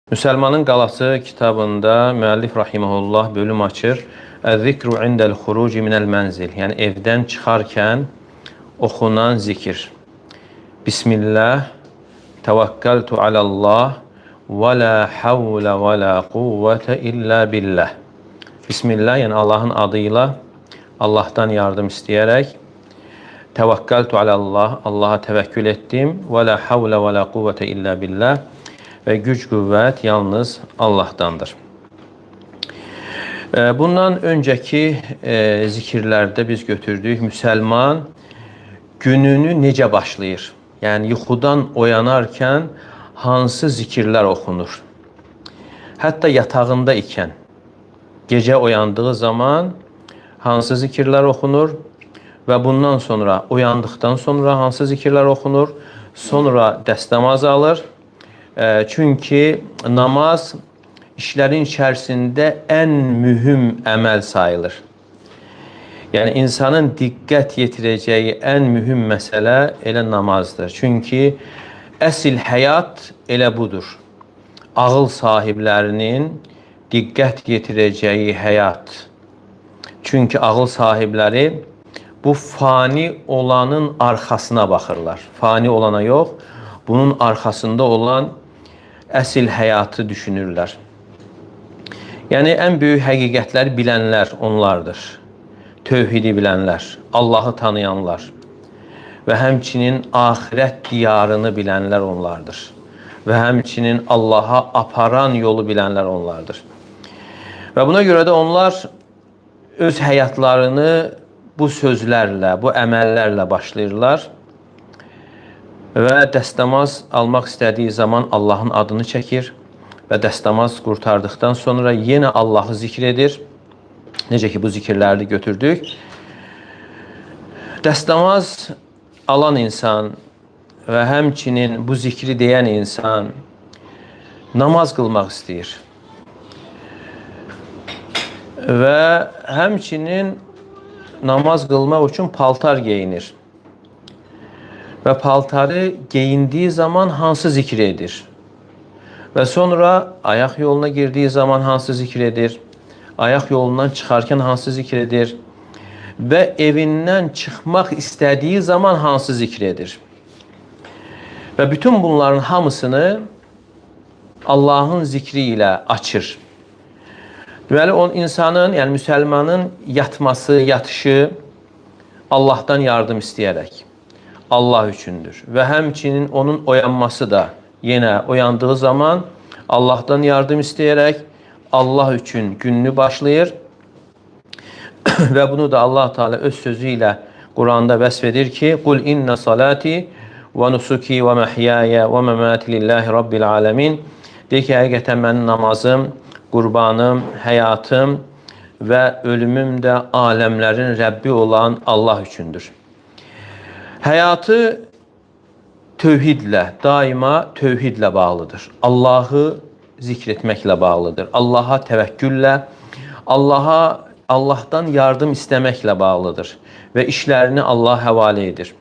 Müsəlmanın Qalası kitabında müəllif rahimehullah bölüm açır. Əz-zikru indəl xuruci minəl mənzil. Yəni evdən çıxarkən oxunan zikir. Bismillah, təvəkkəltu alallah və la havlə və la quvvətə illə billah. Bismillah, yəni Allahın adıyla, Allahdan yardım istəyərək. Təvəkkəltu alallah, Allaha təvəkkül etdim. Və la havlə və la quvvətə illə billah. Və güc qüvvət yalnız Allahdandır. Bundan öncəki zikirlərdə biz götürdük. Müsəlman gününü necə başlayır? Yəni yuxudan oyanarkən hansı zikirlər oxunur? Hətta yatağında ikən, gecə oyandığı zaman hansı zikirlər oxunur? Və bundan sonra, oyandıqdan sonra hansı zikirlər oxunur? Sonra dəstəmaz alır. Çünki namaz işlərin içərisində ən mühüm əməl sayılır. Yəni insanın diqqət yetirəcəyi ən mühüm məsələ elə namazdır. Çünki əsl həyat elə budur. Ağıl sahiblərinin diqqət yetirəcəyi həyat. Çünki ağıl sahibləri bu fani olanın arxasına baxırlar. Fani olana yox, bunun arxasında olan əsl həyatı düşünürlər. Yəni, ən böyük həqiqətləri bilənlər onlardır. Tövhidi bilənlər, Allahı tanıyanlar və həmçinin axirət diyarını bilənlər onlardır. Və həmçinin Allaha aparan yolu bilənlər onlardır. Və buna görə də onlar öz həyatlarını bu sözlərlə, bu əməllərlə başlayırlar. Və dəstəmaz almaq istədiyi zaman Allahın adını çəkir və dəstəmaz qurtardıqdan sonra yenə Allahı zikr edir. Necə ki, bu zikirləri götürdük. Dəstəmaz alan insan və həmçinin bu zikri deyən insan namaz qılmaq istəyir. Və həmçinin namaz qılmaq üçün paltar geyinir. Və paltarı geyindiyi zaman hansı zikr edir? Və sonra ayaq yoluna girdiyi zaman hansı zikr edir? Ayaq yolundan çıxarkən hansı zikr edir? Və evindən çıxmaq istədiyi zaman hansı zikr edir? Və bütün bunların hamısını Allahın zikri ilə açır. Deməli, insanın, yəni müsəlmanın yatması, yatışı Allahdan yardım istəyərək Allah üçündür. Və həmçinin onun oyanması da yenə oyandığı zaman Allahdan yardım istəyərək Allah üçün gününü başlayır. Və bunu da Allah Teala öz sözü ilə Quranda vəsf edir ki: "Qul inna salati və nusuki və məhyaya və məmati lillahi rabbil alamin." Deyir ki, həqiqətən mənim namazım, qurbanım, həyatım və ölümüm də aləmlərin Rəbbi olan Allah üçündür. Həyatı tövhidlə, daima tövhidlə bağlıdır. Allahı zikr etməklə bağlıdır. Allaha təvəkküllə, Allahdan yardım istəməklə bağlıdır. Və işlərini Allah həvalə edir.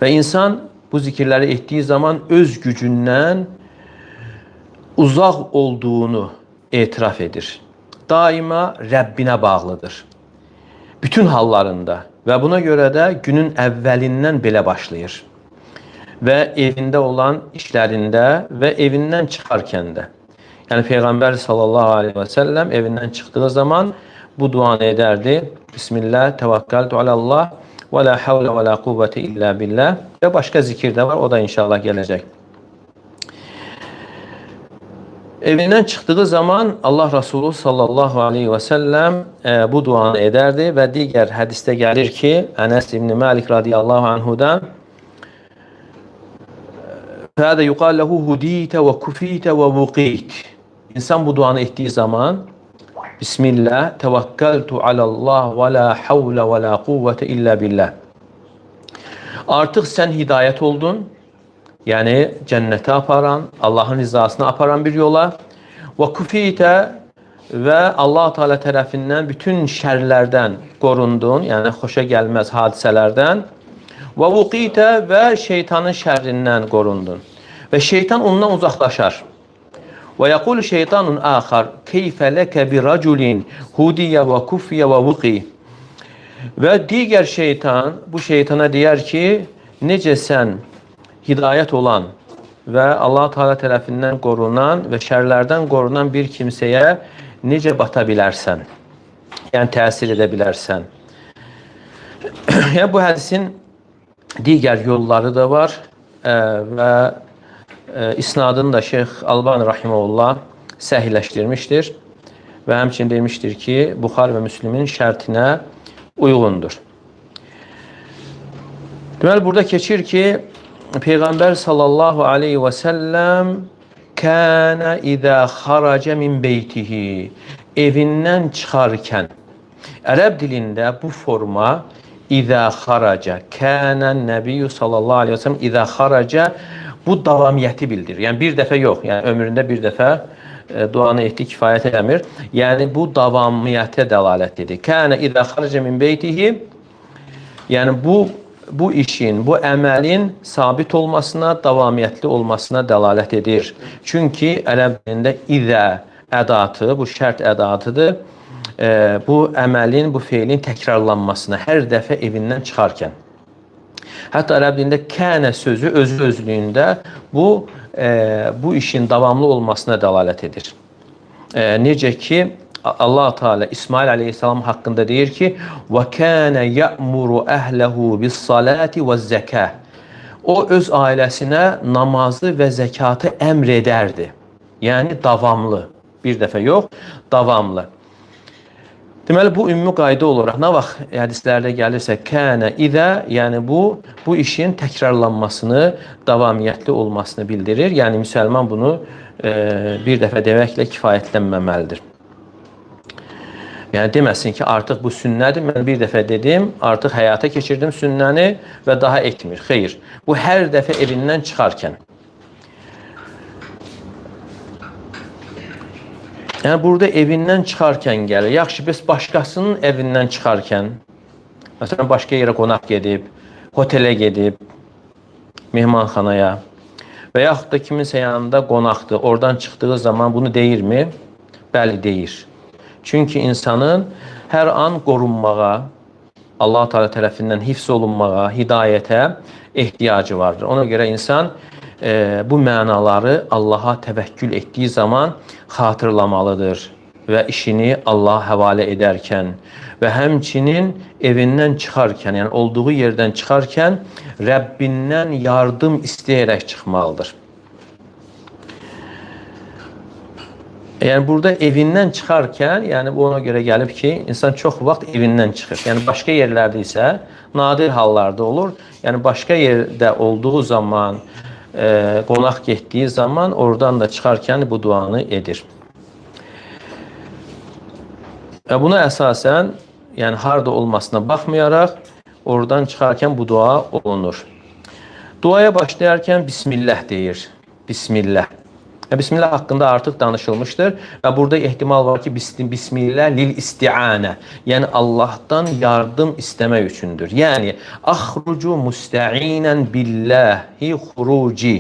Və insan bu zikirləri etdiyi zaman öz gücündən uzaq olduğunu etiraf edir. Daima Rəbbinə bağlıdır. Bütün hallarında. Və buna görə də günün əvvəlindən belə başlayır. Və evində olan işlərində və evindən çıxarkən də. Yəni Peyğəmbər sallallahu aleyhi və səlləm evindən çıxdığı zaman bu duanı edərdi. Bismillah, təvəkkəltu alallah və la havlə və la quvvətə illə billah. Və başqa zikir də var, o da inşallah gələcək. Evindən çıxdığı zaman Allah Resulü sallallahu aleyhi və səlləm bu duanı edərdi və digər hədisdə gəlir ki, Ənəs ibn Məlik radiyallahu anhudan "Fədə yuqal lehu huditə və kufitə və vuqit." İnsan bu duanı etdiyi zaman Bismillah, təvəkkəltu alallah və la havlə və la quvvətə illə billah. Artıq sən hidayət oldun. Yəni cənnətə aparan, Allahın rizasına aparan bir yola. Və kufitə və Allah Teala tərəfindən bütün şərlərdən qorundun, yəni xoşa gəlməz hadisələrdən. Və vuqitə və şeytanın şərrindən qorundun. Və şeytan ondan uzaqlaşar. Ve yekulu şeytanun ahar keyfe leke bi raculin hudiye ve kufiye ve vuki. Ve diğer şeytan bu şeytana diyer ki necə sən hidayət olan və Allah Teala tərəfindən qorunan və şərlərdən qorunan bir kimsəyə necə bata bilərsən? Yəni təsir edə bilərsən. Yəni bu hədisin digər yolları da var və isnadını da Şeyx Albani rahimehullah səhihləşdirmişdir və həmçinin demişdir ki, Buxari və Müslimin şərtinə uyğundur. Deməli, burada keçir ki, Peyğəmbər sallallahu aleyhi və səlləm kənə idə xaraca min beytihi, evindən çıxarkən, ərəb dilində bu forma idə xaraca, kənə nəbiyyü sallallahu aleyhi və səlləm idə xaraca, bu davamiyyəti bildirir. Yəni bir dəfə yox, yəni ömründə bir dəfə duanı etdi, kifayət eləmir. Yəni bu davamiyyətə dəlalət edir. Kənə idə xaraca min beytihi, yəni bu işin, bu əməlin sabit olmasına, davamiyyətli olmasına dəlalət edir. Çünki ərəb dilində idə ədatı, bu şərt ədatıdır. Bu əməlin, bu feilin təkrarlanmasına, hər dəfə evindən çıxarkən. Hətta ərəb dilində kənə sözü özlüyündə bu işin davamlı olmasına dəlalət edir. Necə ki, Allah Teala İsmail aleyhissalam haqqında deyir ki, və kənə ya'muru əhləhu bis-salati vəz-zəkə. O öz ailəsinə namazı və zəkatı əmr edərdi. Yəni davamlı. Bir dəfə yox, davamlı. Deməli, bu ümumi qayda olaraq nə vaxt hədislərdə gəlirsə kənə idə, yəni bu işin təkrarlanmasını, davamiyyətli olmasını bildirir. Yəni müsəlman bunu bir dəfə deməklə kifayətlənməməlidir. Yəni deməsin ki, artıq bu sünnədir, mən bir dəfə dedim, artıq həyata keçirdim sünnəni və daha etmir. Xeyr, bu hər dəfə evindən çıxarkən. Yəni burada evindən çıxarkən gəlir. Yaxşı, biz başqasının evindən çıxarkən, məsələn, başqa yerə qonaq gedib, hotelə gedib, mehmanxanaya və yaxud da kiminsə yanında qonaqdır, oradan çıxdığı zaman bunu deyirmi? Bəli, deyir. Çünki insanın hər an qorunmağa, Allah Teala tərəfindən hifz olunmağa, hidayətə ehtiyacı vardır. Ona görə insan bu mənaları Allaha təvəkkül etdiyi zaman xatırlamalıdır və işini Allaha həvalə edərkən və həmçinin evindən çıxarkən, yəni olduğu yerdən çıxarkən Rəbbindən yardım istəyərək çıxmalıdır. Yəni burada evindən çıxarkən, yəni bu ona görə gəlib ki, insan çox vaxt evindən çıxır. Yəni başqa yerlərdə isə nadir hallarda olur. Yəni başqa yerdə olduğu zaman, qonaq getdiyi zaman oradan da çıxarkən bu duanı edir. Buna əsasən, yəni harda olmasına baxmayaraq, oradan çıxarkən bu dua olunur. Duaya başlayarkən Bismillah deyir. Bismillah. Bismillah haqqında artıq danışılmışdır və burada ehtimal var ki, Bismillah lil isti'anə, yəni Allahdan yardım istəmək üçündür. Yəni, axrucu müstə'inən billahi xuruci.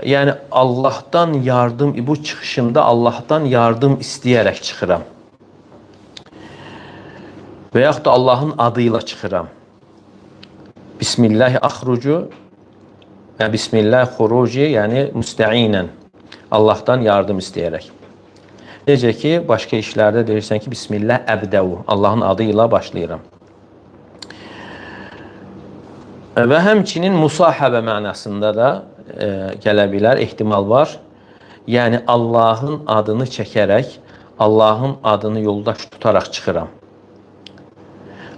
Yəni, Allahdan yardım, bu çıxışımda Allahdan yardım istəyərək çıxıram. Və yaxud da Allahın adıyla çıxıram. Bismillahi axrucu. Bismillah xuruci, yəni müstə'inən, Allahdan yardım istəyərək. Necə ki, başqa işlərdə deyirsən ki, Bismillah əbdəvu, Allahın adı ilə başlayıram. Və həmçinin musahəbə mənasında da gələ bilər, ehtimal var. Yəni, Allahın adını çəkərək, Allahın adını yoldaş tutaraq çıxıram.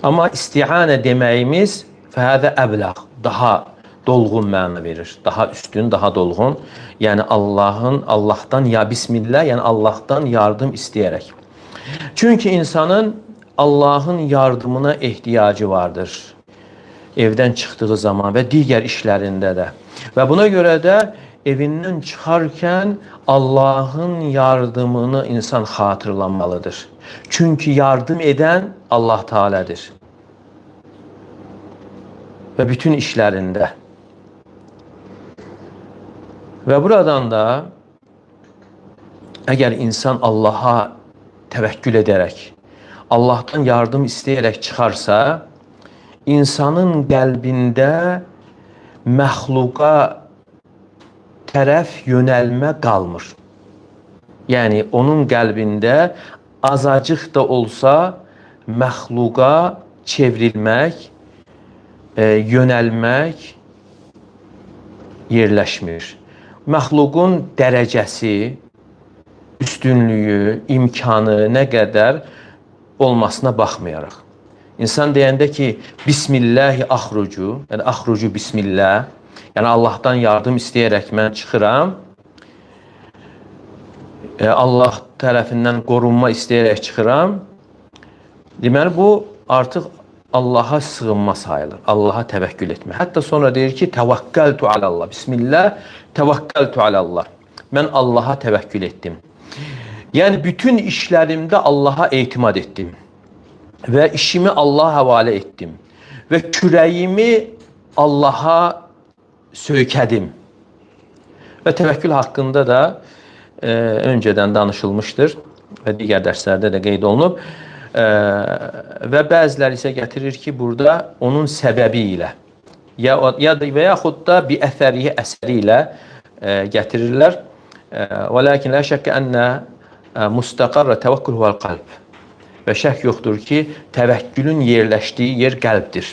Amma isti'anə deməyimiz fəhədə əbləq, daha dolğun məna verir. Daha üstün, daha dolğun. Yəni Allahdan ya Bismillah, yəni Allahdan yardım istəyərək. Çünki insanın Allahın yardımına ehtiyacı vardır. Evdən çıxdığı zaman və digər işlərində də. Və buna görə də evindən çıxarkən Allahın yardımını insan xatırlanmalıdır. Çünki yardım edən Allah Teala'dır. Və bütün işlərində. Və buradan da Əgər insan Allaha təvəkkül edərək, Allahdan yardım istəyərək çıxarsa, insanın qəlbində məxluqa tərəf yönəlmə qalmır. Yəni, onun qəlbində azacıq da olsa məxluqa çevrilmək, yönəlmək yerləşmir. Məxluqun dərəcəsi, üstünlüyü, imkanı nə qədər olmasına baxmayaraq. İnsan deyəndə ki, Bismillahi axrucu, yəni axrucu Bismillah, yəni Allahdan yardım istəyərək mən çıxıram, Allah tərəfindən qorunma istəyərək çıxıram, deməli bu artıq Allaha sığınma sayılır, Allaha təvəkkül etmək. Hətta sonra deyir ki, təvəkkəltu alallah, Bismillah, təvəkkəltu alallah. Mən Allaha təvəkkül etdim. Yəni, bütün işlərimdə Allaha etimad etdim və işimi Allaha həvalə etdim və kürəyimi Allaha söykədim. Və təvəkkül haqqında da öncədən danışılmışdır və digər dərslərdə də qeyd olunub. Və bəziləri isə gətirir ki, burada onun səbəbi ilə və yaxud da bir əsəri ilə gətirirlər. Və lakin lə şəkkə ənə müstəqarrə təvəkkül huvəl qalb. Və şək yoxdur ki, təvəkkülün yerləşdiyi yer qəlbdir.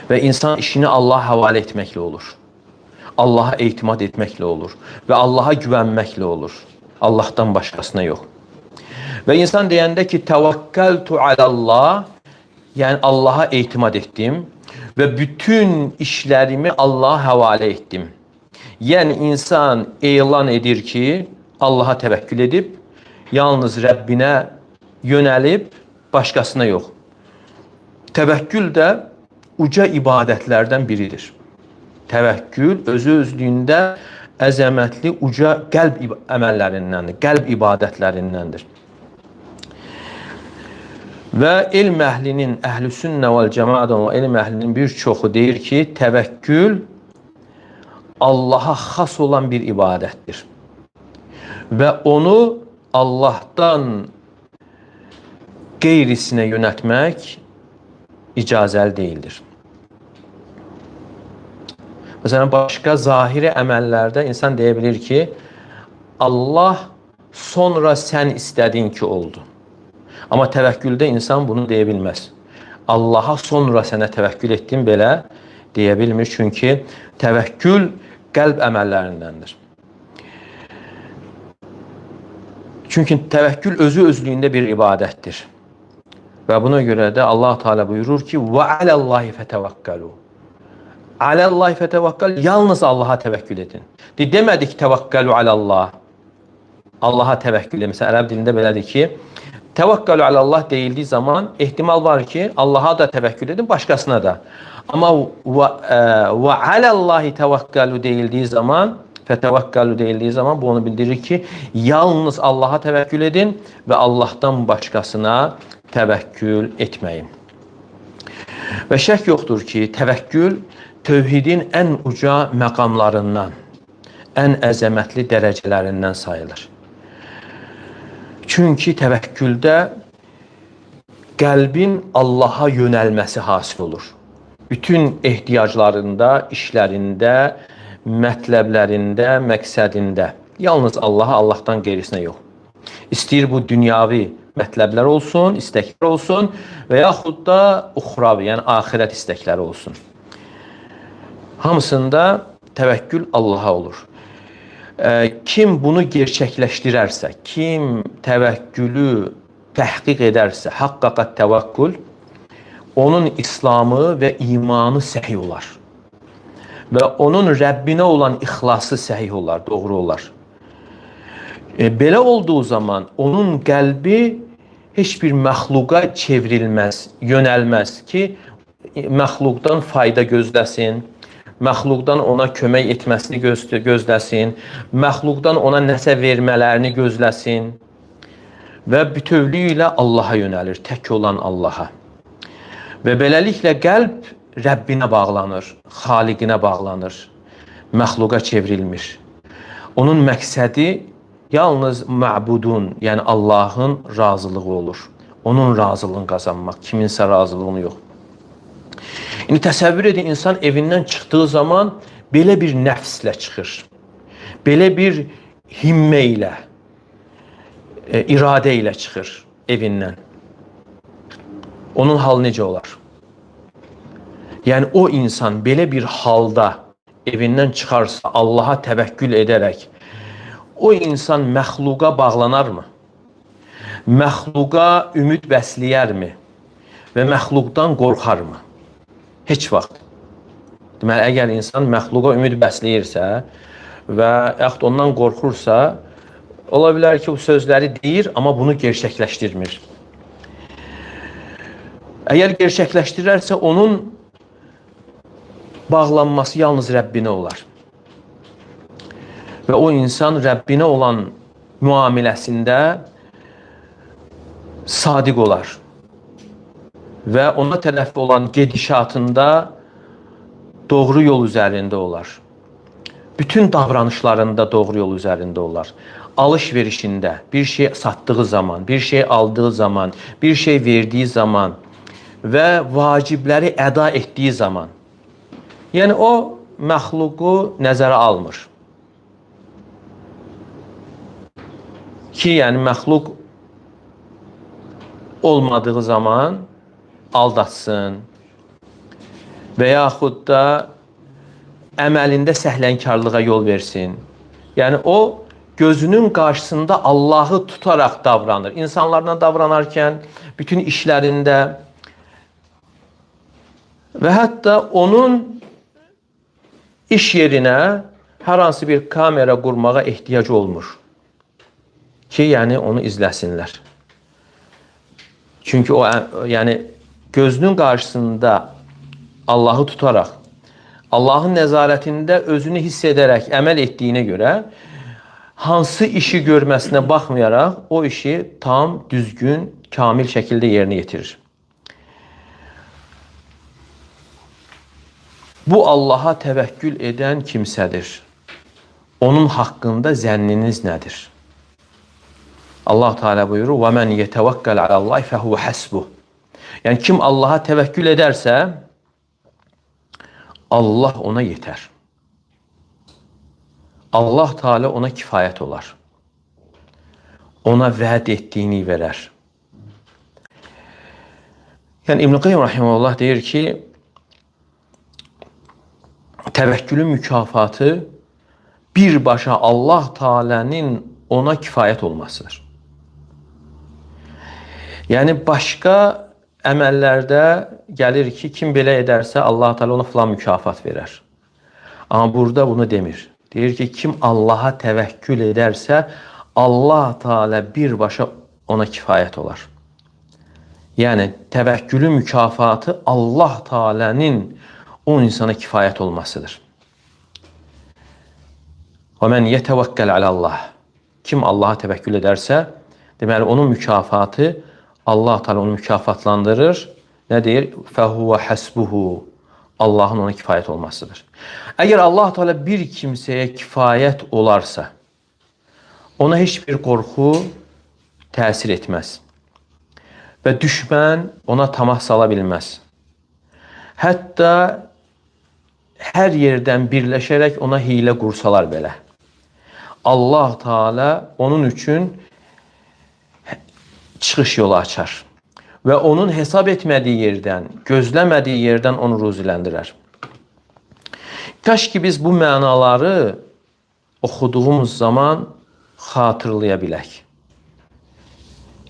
Və insan işini Allaha həvalə etməklə olur. Allaha etimad etməklə olur. Və Allaha güvənməklə olur. Allahdan başqasına yox. Və insan deyəndə ki, təvəkkəltu alallah, yəni Allaha etimad etdim və bütün işlərimi Allaha həvalə etdim. Yəni insan elan edir ki, Allaha təvəkkül edib, yalnız Rəbbinə yönəlib, başqasına yox. Təvəkkül də uca ibadətlərdən biridir. Təvəkkül özü-özlüyündə əzəmətli, uca qəlb əməllərindəndir, qəlb ibadətlərindəndir. Və elm əhlinin, əhlüsünnə vəl cəmaədən və elm əhlinin bir çoxu deyir ki, təvəkkül Allaha xas olan bir ibadətdir. Və onu Allahdan qeyrisinə yönətmək icazəli deyildir. Məsələn, başqa zahiri əməllərdə insan deyə bilir ki, Allah sonra sən istədin ki, oldu. Amma təvəkküldə insan bunu deyə bilməz. Allaha sonra sənə təvəkkül etdim belə deyə bilmir. Çünki təvəkkül qəlb əməllərindəndir. Çünki təvəkkül özü-özlüyündə bir ibadətdir. Və buna görə də Allah Teala buyurur ki, və aləllahi fətəvəkkəlu. Aləllahi fətəvəkkəl, yalnız Allaha təvəkkül edin. Demədik təvəkkəlu alallah. Allaha təvəkkül edin. Məsələn, ərəb dilində belədir ki, təvəkkəlu alallah deyildiyi zaman ehtimal var ki, Allaha da təvəkkül edin, başqasına da. Amma və aləllahi təvəkkəlu deyildiyi zaman, fətəvəkkəlu deyildiyi zaman bu onu bildirir ki, yalnız Allaha təvəkkül edin və Allahdan başqasına təvəkkül etməyin. Və şək yoxdur ki, təvəkkül tövhidin ən uca məqamlarından, ən əzəmətli dərəcələrindən sayılır. Çünki təvəkküldə qəlbin Allaha yönəlməsi hasil olur. Bütün ehtiyaclarında, işlərində, mətləblərində, məqsədində. Yalnız Allaha, Allahdan qeyrisinə yox. İstəyir bu dünyavi mətləblər olsun, istəklər olsun və yaxud da uxravi, yəni axirət istəkləri olsun. Hamısında təvəkkül Allaha olur. Kim bunu gerçəkləşdirərsə, kim təvəkkülü təhqiq edərsə, haqqaqat təvəkkül, onun İslamı və imanı səhih olar. Və onun Rəbbinə olan ixlası səhih olar, doğru olar. Belə olduğu zaman onun qəlbi heç bir məxluqa çevrilməz, yönəlməz ki, məxluqdan fayda gözləsin, məxluqdan ona kömək etməsini gözləsin, məxluqdan ona nəsə vermələrini gözləsin və bütövlüyü ilə Allaha yönəlir, tək olan Allaha. Və beləliklə qəlb Rəbbinə bağlanır, xaliqinə bağlanır, məxluqa çevrilmir. Onun məqsədi yalnız məbudun, yəni Allahın razılığı olur. Onun razılığını qazanmaq, kiminsə razılığını yox. İndi təsəvvür edin, insan evindən çıxdığı zaman belə bir nəfslə çıxır. Belə bir himmə ilə, iradə ilə çıxır evindən. Onun halı necə olar? Yəni o insan belə bir halda evindən çıxarsa, Allaha təvəkkül edərək, o insan məxluqa bağlanarmı? Məxluqa ümid bəsləyərmi? Və məxluqdan qorxarmı? Heç vaxt. Deməli, əgər insan məxluqa ümid bəsləyirsə və yaxud ondan qorxursa, ola bilər ki, bu sözləri deyir, amma bunu gerçəkləşdirmir. Əgər gerçəkləşdirərsə, onun bağlanması yalnız Rəbbinə olar. Və o insan Rəbbinə olan müamiləsində sadiq olar. Və ona tərəf olan gedişatında doğru yol üzərində olar. Bütün davranışlarında doğru yol üzərində olar. Alış-verişində, bir şey satdığı zaman, bir şey aldığı zaman, bir şey verdiyi zaman və vacibləri əda etdiyi zaman. Yəni o məxluqu nəzərə almır. Ki, yəni məxluq olmadığı zaman aldatsın və yaxud da əməlində səhlənkarlığa yol versin. Yəni o gözünün qarşısında Allahı tutaraq davranır. İnsanlarla davranarkən, bütün işlərində və hətta onun iş yerinə hər hansı bir kamera qurmağa ehtiyac olmur. Ki, yəni onu izləsinlər. Çünki o, yəni gözünün qarşısında Allahı tutaraq, Allahın nəzarətində özünü hiss edərək əməl etdiyinə görə, hansı işi görməsinə baxmayaraq, o işi tam, düzgün, kamil şəkildə yerinə yetirir. Bu Allaha təvəkkül edən kimsədir. Onun haqqında zənniniz nədir? Allah Teala buyurur: "Və men yetevəkkəl alallahi fehuve hasbuh." Yəni kim Allaha təvəkkül edərsə, Allah ona yetər. Allah Teala ona kifayət olar. Ona vəd etdiyini verər. Yəni İbn Qayyim rahimehullah deyir ki, təvəkkülün mükafatı birbaşa Allah Teala'nın ona kifayət olmasıdır. Yəni başqa əməllərdə gəlir ki, kim belə edərsə Allah Teala ona filan mükafat verər. Amma burada bunu demir. Deyir ki, kim Allaha təvəkkül edərsə Allah Teala birbaşa ona kifayət olar. Yəni təvəkkülün mükafatı Allah Teala'nın o insana kifayət olmasıdır. Və men yetevəkkəl alallah. Kim Allaha təvəkkül edərsə, deməli onun mükafatı Allah Teala onu mükafatlandırır. Nə deyir? Fəhuve hasbuhu. Allahın ona kifayət olmasıdır. Əgər Allah Teala bir kimsəyə kifayət olarsa, ona heç bir qorxu təsir etməz. Və düşmən ona tamah sala bilməz. Hətta hər yerdən birləşərək ona hiylə qursalar belə. Allah Teala onun üçün çıxış yolu açar və onun hesab etmədiyi yerdən, gözləmədiyi yerdən onu ruziləndirər. Kaş ki biz bu mənaları oxuduğumuz zaman xatırlaya bilək.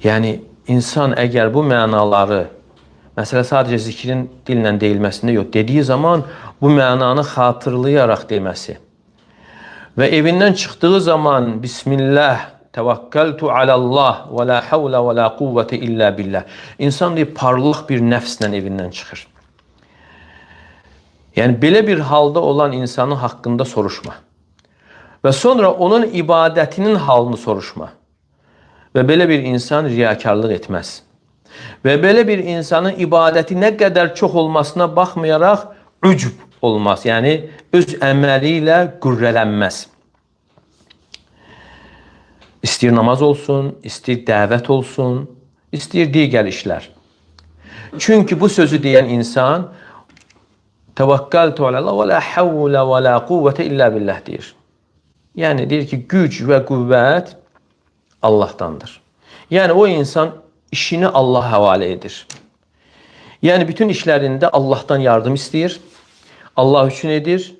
Yəni insan əgər bu mənaları, məsələ sadəcə zikrin dillə deyilməsində yox, dediyi zaman bu mənanı xatırlayaraq deməsi və evindən çıxdığı zaman Bismillah, Təvəkkəltu alallah və la havlə və la quvvətə illə billah. İnsan deyib, parlaq bir nəfslə evindən çıxır. Yəni, belə bir halda olan insanın haqqında soruşma. Və sonra onun ibadətinin halını soruşma. Və belə bir insan riyakarlıq etməz. Və belə bir insanın ibadəti nə qədər çox olmasına baxmayaraq ücb olmaz. Yəni, öz əməli ilə qürrələnməz. İstəyir namaz olsun, istəyir dəvət olsun, istəyir digər işlər. Çünki bu sözü deyən insan təvəkkəltu alallah və la havlə və la quvvətə illə billah deyir. Yəni deyir ki, güc və qüvvət Allahdandır. Yəni o insan işini Allah həvalə edir. Yəni bütün işlərində Allahdan yardım istəyir, Allah üçün edir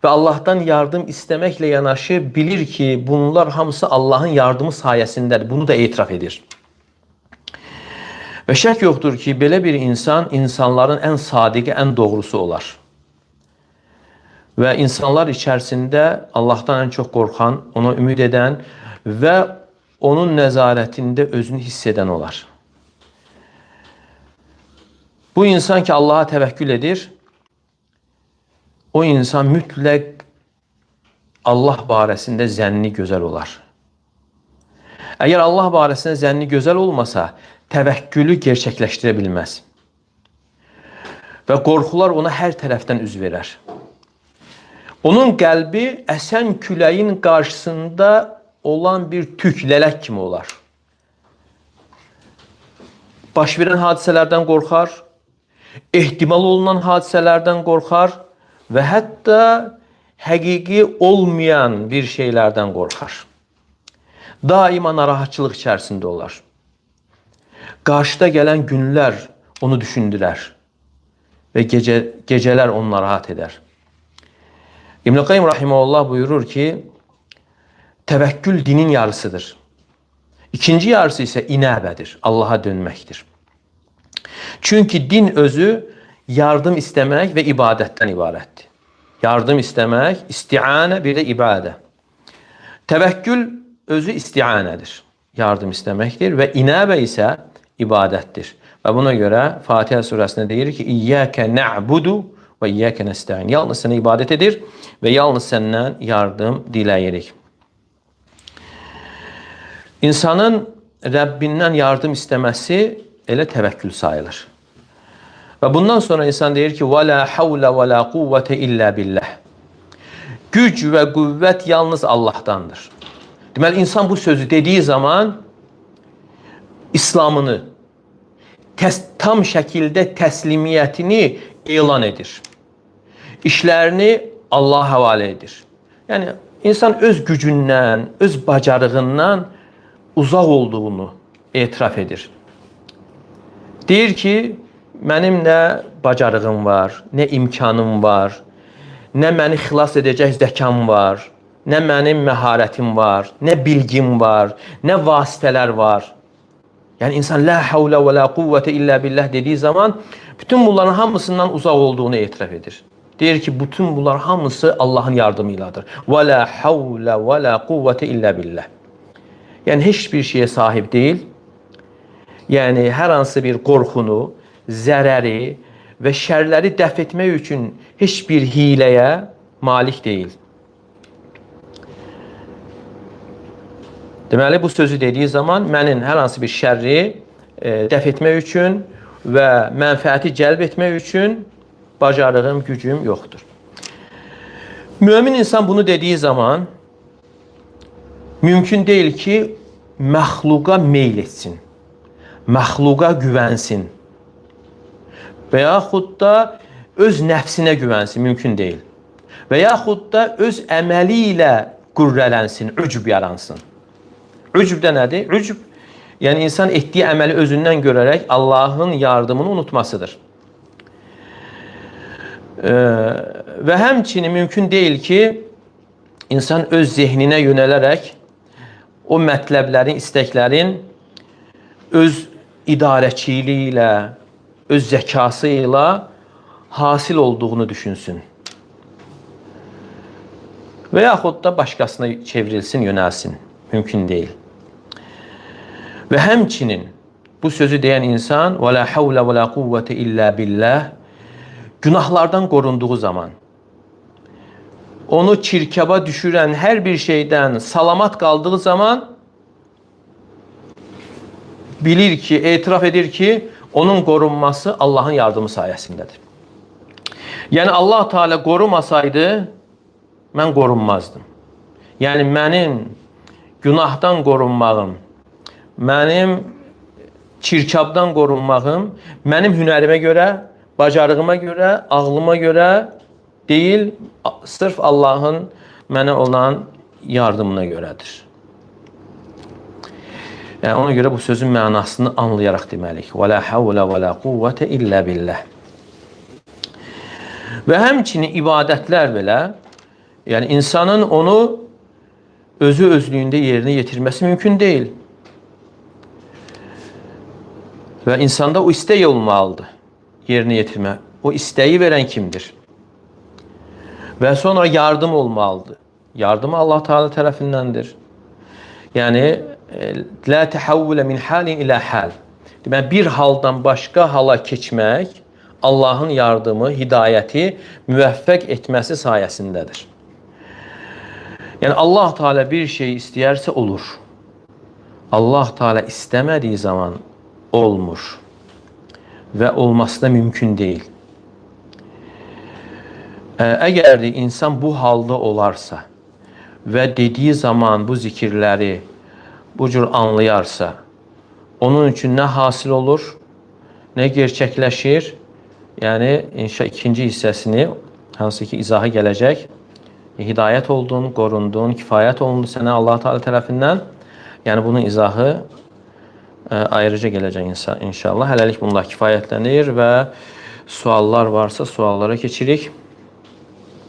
və Allahdan yardım istəməklə yanaşı bilir ki, bunlar hamısı Allahın yardımı sayəsindədir. Bunu da etiraf edir. Və şək yoxdur ki, belə bir insan insanların ən sadiqi, ən doğrusu olar. Və insanlar içərisində Allahdan ən çox qorxan, ona ümid edən və onun nəzarətində özünü hiss edən olar. Bu insan ki, Allaha təvəkkül edir, o insan mütləq Allah barəsində zənni gözəl olar. Əgər Allah barəsində zənni gözəl olmasa, təvəkkülü gerçəkləşdirə bilməz. Və qorxular ona hər tərəfdən üz verər. Onun qəlbi əsən küləyin qarşısında olan bir tük, lələk kimi olar. Baş verən hadisələrdən qorxar, ehtimal olunan hadisələrdən qorxar və hətta həqiqi olmayan bir şeylərdən qorxar. Daima narahatçılıq içərisində olar. Qarşıda gələn günlər onu düşündürər və gecələr onu narahat edər. İbn-i Qayyim Rahiməhullah buyurur ki, təvəkkül dinin yarısıdır. İkinci yarısı isə inəbədir, Allaha dönməkdir. Çünki din özü yardım istəmək və ibadətdən ibarətdir. Yardım istəmək, isti'anə, bir də ibadə. Təvəkkül özü isti'anədir, yardım istəməkdir və inəbə isə ibadətdir. Və buna görə Fatihə surəsində deyir ki, İyyəkə nə'budu və iyyəkə nəstəin. Yalnız sənə ibadət edir və yalnız səndən yardım diləyirik. İnsanın Rəbbindən yardım istəməsi elə təvəkkül sayılır. Və bundan sonra insan deyir ki, وَلَا حَوْلَ وَلَا قُوَّةَ إِلَّا بِاللَّهِ. Güc və qüvvət yalnız Allahdandır. Deməli, insan bu sözü dediyi zaman İslamını, tam şəkildə təslimiyyətini elan edir. İşlərini Allah'a həvalə edir. Yəni, insan öz gücündən, öz bacarığından uzaq olduğunu etiraf edir. Deyir ki, mənim nə bacarığım var, nə imkanım var, nə məni xilas edəcək zəkam var, nə mənim məharətim var, nə bilgim var, nə vasitələr var. Yəni, insan la havlə və la quvvətə illə billah dediyi zaman bütün bunların hamısından uzaq olduğunu etiraf edir. Deyir ki, bütün bunlar hamısı Allahın yardımıyladır. Və la havlə və la quvvətə illə billah. Yəni, heç bir şeyə sahib deyil. Yəni, hər hansı bir qorxunu, zərəri və şərləri dəf etmək üçün heç bir hiləyə malik deyil. Deməli, bu sözü dediyi zaman mənim hər hansı bir şərri dəf etmək üçün və mənfəəti cəlb etmək üçün bacarığım, gücüm yoxdur. Mömin insan bunu dediyi zaman mümkün deyil ki, məxluqa meyl etsin, məxluqa güvənsin və yaxud da öz nəfsinə güvənsin, mümkün deyil. Və yaxud da öz əməli ilə qürrələnsin, ücb yaransın. Ücb də nədir? Ücb, yəni insan etdiyi əməli özündən görərək Allahın yardımını unutmasıdır. Və həmçinin mümkün deyil ki, insan öz zehninə yönələrək o mətləblərin, istəklərin öz idarəçiliyi ilə, öz zəkası ilə hasil olduğunu düşünsün. Və yaxud da başqasına çevrilsin, yönəlsin. Mümkün deyil. Və həmçinin bu sözü deyən insan وَلَا حَوْلَ وَلَا قُوَّةَ إِلَّا بِاللَّهِ günahlardan qorunduğu zaman, onu çirkaba düşürən hər bir şeydən salamat qaldığı zaman bilir ki, etiraf edir ki, onun qorunması Allahın yardımı sayəsindədir. Yəni, Allah Teala qorumasaydı, mən qorunmazdım. Yəni, mənim günahdan qorunmağım, mənim çirkabdan qorunmağım, mənim hünərimə görə, bacarığıma görə, ağlıma görə deyil, sırf Allahın mənə olan yardımına görədir. Yəni, ona görə bu sözün mənasını anlayaraq deməliyik. Və la havlə və la quvvətə illə billəh. Və həmçinin ibadətlər belə, yəni insanın onu özü özlüyündə yerinə yetirməsi mümkün deyil. Və insanda o istək olmalıdır yerinə yetirmə. O istəyi verən kimdir? Və sonra yardım olmalıdır. Yardımı Allah Teala tərəfindəndir. Yəni, la təhəvvülə min halin ilə hal. Deməli, bir haldan başqa hala keçmək Allahın yardımı, hidayəti müvəffəq etməsi sayəsindədir. Yəni, Allah Teala bir şey istəyərsə olur. Allah Teala istəmədiyi zaman olmur. Və olması da mümkün deyil. Əgər də insan bu halda olarsa və dediyi zaman bu zikirləri bu cür anlayarsa, onun üçün nə hasil olur, nə gerçəkləşir? Yəni, ikinci hissəsini, hansı ki, izahı gələcək, hidayət oldun, qorundun, kifayət olundu sənə Allah Teala tərəfindən. Yəni, bunun izahı ayrıca gələcək inşallah. Hələlik bunlar kifayətlənir və suallar varsa suallara keçirik.